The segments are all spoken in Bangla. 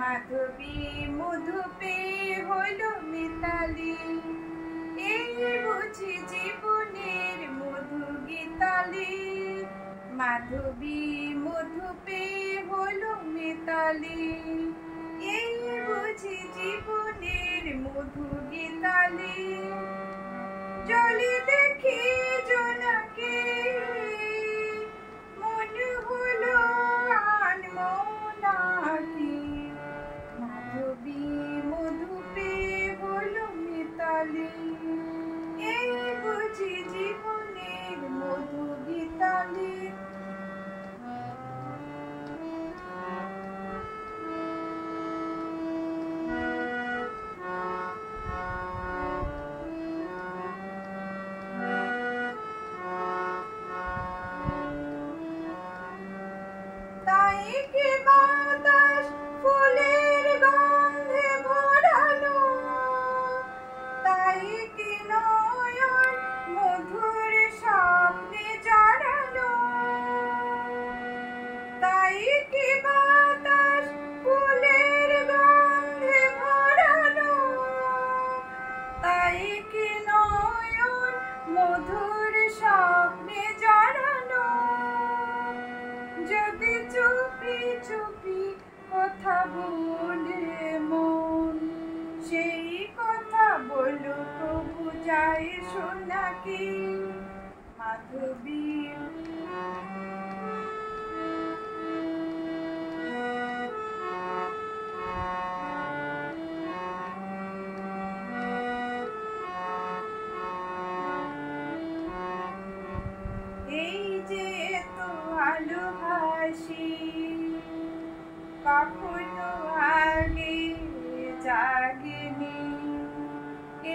মাধবী মধু পেয়ে হলো মিতালি, এই বুঝি জীবনের মধু গীতালি। মাধবী মধু পেয়ে হলো মিতালি, এই বুঝি জীবনের মধু গীতালি। জলে দেখি জোনাকে মনে হলো আনমনাকি, মাধবী মধু পেয়ে হলো মিতালি, এই বুঝি জীবনের মধু গীতালি। তাই কি বাতাস ফুলের গন্ধে ভরালো, তাই কি নয়ন মধুর স্বপ্নে জড়ালো। তাই কি বাতাস ফুলের গন্ধে ভরালো, তাই কি নয়ন মধুর স্বপ্নে জড়ালো। যদি চুপি চুপি কথা বলে মন, সেই কথা বলুক বুঝায় শোনাকি, মাধবী। এই যে এত ভালোবাসি কখনো আগে জাগেনি,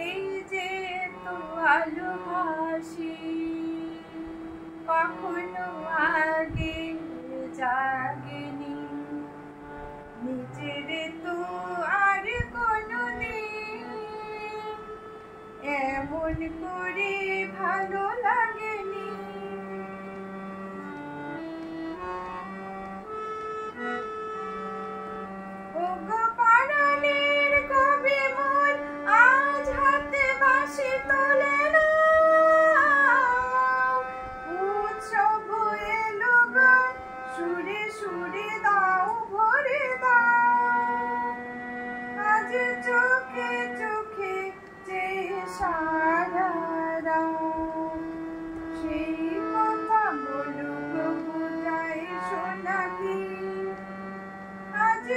এই যে এত ভালোবাসি কখনো আগে জাগেনি। নিজের তো আর কোনোদিন এমন করে ভালো লাগেনি। ওগো পরাণের কবি মন আজ হাতে বাঁশি তোলে না, উৎসব এলো গান সুরে সুরে দাও ভরে দাও। আজ চোখে চোখে যে সারা রাত, সেই কথা বলুক বুঝায় শোনাকি। আজ